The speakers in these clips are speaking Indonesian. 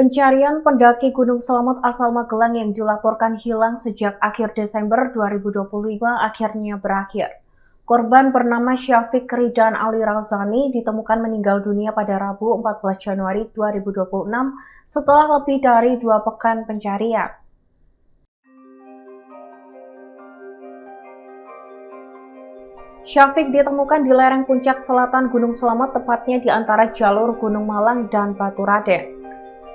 Pencarian pendaki Gunung Slamet asal Magelang yang dilaporkan hilang sejak akhir Desember 2025 akhirnya berakhir. Korban bernama Syafiq Ridan Ali Razani ditemukan meninggal dunia pada Rabu 14 Januari 2026 setelah lebih dari 2 pekan pencarian. Syafiq ditemukan di lereng puncak selatan Gunung Slamet, tepatnya di antara jalur Gunung Malang dan Batu Raden.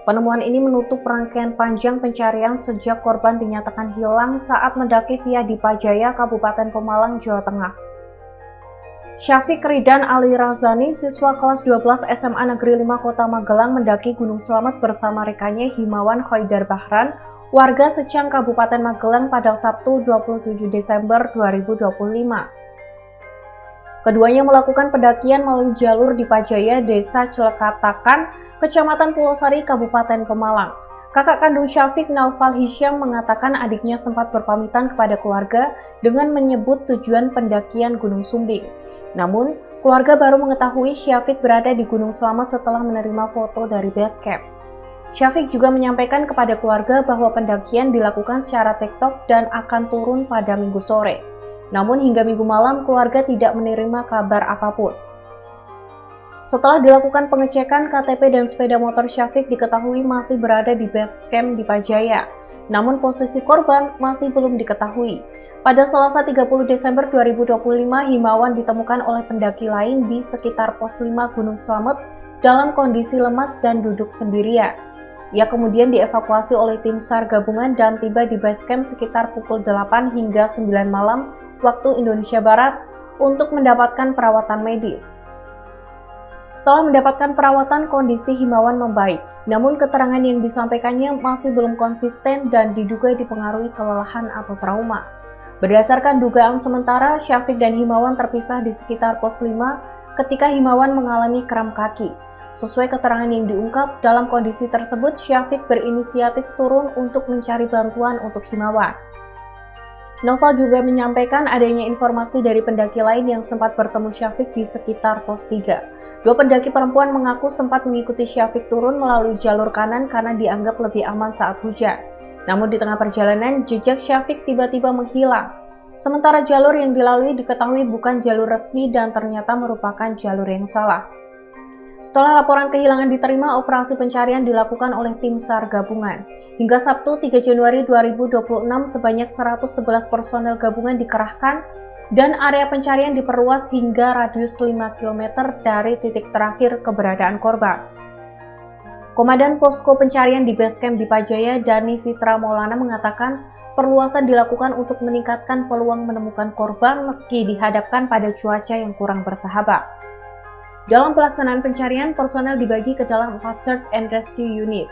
Penemuan ini menutup rangkaian panjang pencarian sejak korban dinyatakan hilang saat mendaki via Dipajaya, Kabupaten Pemalang, Jawa Tengah. Syafiq Ridan Ali Razani, siswa kelas 12 SMA Negeri 5 Kota Magelang, mendaki Gunung Slamet bersama rekannya Himawan Khoidar Bahran, warga Secang, Kabupaten Magelang pada Sabtu 27 Desember 2025. Keduanya melakukan pendakian melalui jalur Dipajaya, Desa Celekatakan, Kecamatan Pulau Sari, Kabupaten Pemalang. Kakak kandung Syafiq, Naufal Hisyam, mengatakan adiknya sempat berpamitan kepada keluarga dengan menyebut tujuan pendakian Gunung Sumbing. Namun, keluarga baru mengetahui Syafiq berada di Gunung Slamet setelah menerima foto dari base camp. Syafiq juga menyampaikan kepada keluarga bahwa pendakian dilakukan secara TikTok dan akan turun pada Minggu sore. Namun hingga Minggu malam, keluarga tidak menerima kabar apapun. Setelah dilakukan pengecekan, KTP dan sepeda motor Syafiq diketahui masih berada di base camp Dipajaya. Namun posisi korban masih belum diketahui. Pada Selasa 30 Desember 2025, Himawan ditemukan oleh pendaki lain di sekitar pos 5 Gunung Slamet dalam kondisi lemas dan duduk sendirian. Ia kemudian dievakuasi oleh tim SAR gabungan dan tiba di base camp sekitar pukul 8 hingga 9 malam waktu Indonesia Barat untuk mendapatkan perawatan medis. Setelah mendapatkan perawatan, kondisi Himawan membaik. Namun keterangan yang disampaikannya masih belum konsisten dan diduga dipengaruhi kelelahan atau trauma. Berdasarkan dugaan sementara, Syafiq dan Himawan terpisah di sekitar pos 5 ketika Himawan mengalami kram kaki. Sesuai keterangan yang diungkap, dalam kondisi tersebut Syafiq berinisiatif turun untuk mencari bantuan untuk Himawan. Naufal juga menyampaikan adanya informasi dari pendaki lain yang sempat bertemu Syafiq di sekitar pos 3. Dua pendaki perempuan mengaku sempat mengikuti Syafiq turun melalui jalur kanan karena dianggap lebih aman saat hujan. Namun di tengah perjalanan, jejak Syafiq tiba-tiba menghilang. Sementara jalur yang dilalui diketahui bukan jalur resmi dan ternyata merupakan jalur yang salah. Setelah laporan kehilangan diterima, operasi pencarian dilakukan oleh tim SAR gabungan. Hingga Sabtu 3 Januari 2026, sebanyak 111 personel gabungan dikerahkan dan area pencarian diperluas hingga radius 5 km dari titik terakhir keberadaan korban. Komandan Posko Pencarian di Basecamp Dipajaya, Dani Fitra Maulana, mengatakan perluasan dilakukan untuk meningkatkan peluang menemukan korban meski dihadapkan pada cuaca yang kurang bersahabat. Dalam pelaksanaan pencarian, personel dibagi ke dalam 4 Search and Rescue Unit.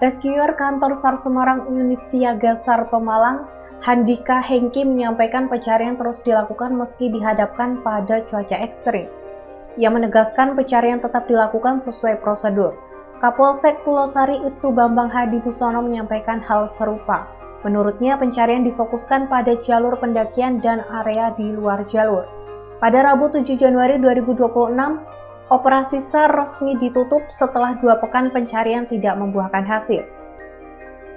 Rescuer Kantor SAR Semarang Unit Siaga SAR Pemalang, Handika Hengki, menyampaikan pencarian terus dilakukan meski dihadapkan pada cuaca ekstrim. Ia menegaskan pencarian tetap dilakukan sesuai prosedur. Kapolsek Pulau Sari Ibtu Bambang Hadi Busono menyampaikan hal serupa. Menurutnya, pencarian difokuskan pada jalur pendakian dan area di luar jalur. Pada Rabu 7 Januari 2026, operasi SAR resmi ditutup setelah 2 pekan pencarian tidak membuahkan hasil.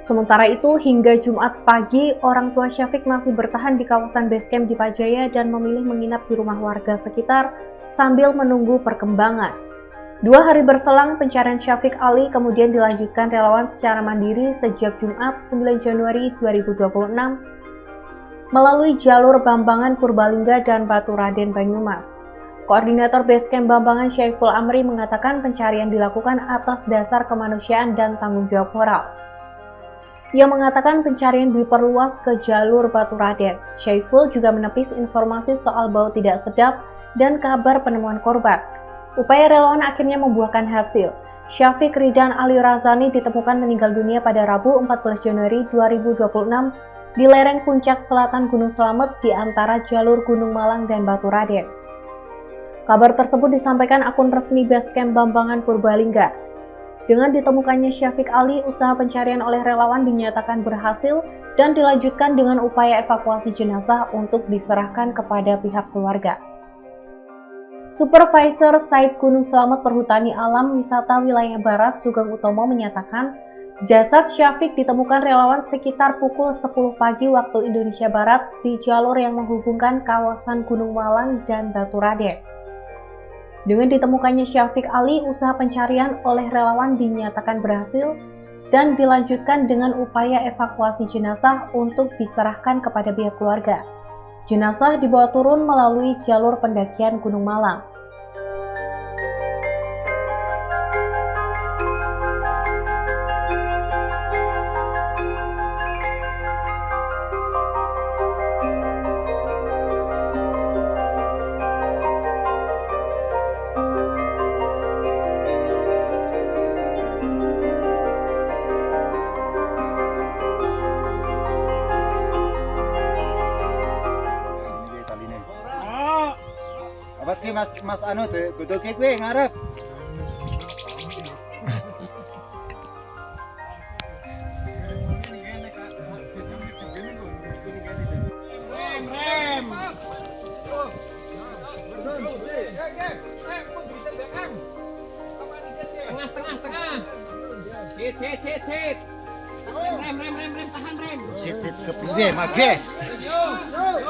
Sementara itu, hingga Jumat pagi, orang tua Syafiq masih bertahan di kawasan Basecamp Dipajaya dan memilih menginap di rumah warga sekitar sambil menunggu perkembangan. 2 hari berselang, pencarian Syafiq Ali kemudian dilanjutkan relawan secara mandiri sejak Jumat 9 Januari 2026 melalui jalur Bambangan Purbalingga dan Batu Raden Banyumas. Koordinator Basecamp Bambangan Syaiful Amri mengatakan pencarian dilakukan atas dasar kemanusiaan dan tanggung jawab moral. Ia mengatakan pencarian diperluas ke jalur Batu Raden. Syaiful juga menepis informasi soal bau tidak sedap dan kabar penemuan korban. Upaya relawan akhirnya membuahkan hasil. Syafiq Ridan Ali Razani ditemukan meninggal dunia pada Rabu 14 Januari 2026 di lereng puncak selatan Gunung Slamet di antara jalur Gunung Malang dan Batu Raden. Kabar tersebut disampaikan akun resmi Basecamp Bambangan Purbalingga. Dengan ditemukannya Syafiq Ali, usaha pencarian oleh relawan dinyatakan berhasil dan dilanjutkan dengan upaya evakuasi jenazah untuk diserahkan kepada pihak keluarga. Supervisor Site Gunung Selamet Perhutani Alam Wisata Wilayah Barat Sugeng Utomo menyatakan jasad Syafiq ditemukan relawan sekitar pukul 10 pagi waktu Indonesia Barat di jalur yang menghubungkan kawasan Gunung Malang dan Batu Raden. Dengan ditemukannya Syafiq Ali, usaha pencarian oleh relawan dinyatakan berhasil dan dilanjutkan dengan upaya evakuasi jenazah untuk diserahkan kepada pihak keluarga. Jenazah dibawa turun melalui jalur pendakian Gunung Malang. Awas ki mas anu tuh, godoke gue ngarep. Rem. Tengah. Sit. Rem, tahan rem. Sit ke priwe mage.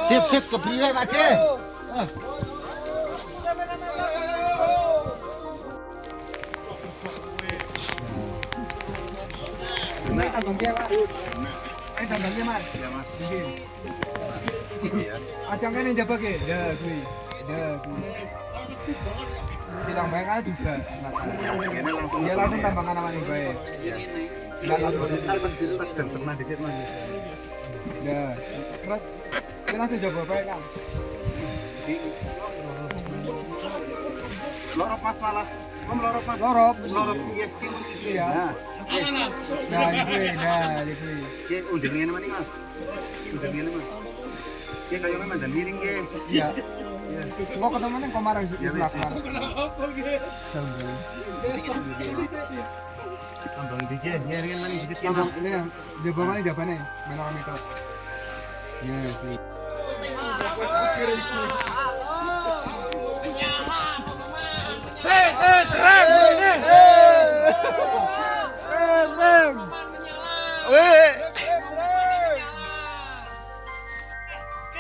Sit ke priwe mage. Tambangnya mas. Ya mas. Ajang kan yang jaga ke, ya kui. Silang baik aja juga. Dia langsung tambangan nama yang baik. Nggak langsung Dan pernah di situ lagi. ya. Terus dia langsung jaga baik kan. Lorop mas malah. Lorop mas. Lorop. Iya. Nah itu. Oke, undangnya mana mas? Undangnya mas. Oke, kayak mana dan miring ke? Iya. Kok ketemu nih kemarin di belakang. Tambang dikit, ya dengan mana dikit ya. Ini yang jawabannya jawabannya. Mana kami tahu. Ya. Rem ini. Rem. Weh.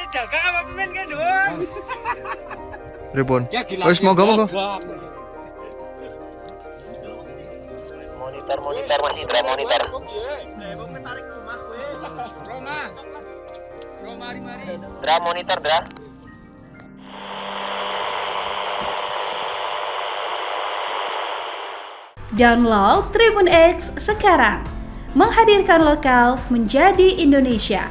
Kita apa pemain kan doang. Ribon. Wes moga. Monitor Mas Indra, monitor. Dra monitor, Dra. Download Tribun X sekarang, menghadirkan lokal menjadi Indonesia.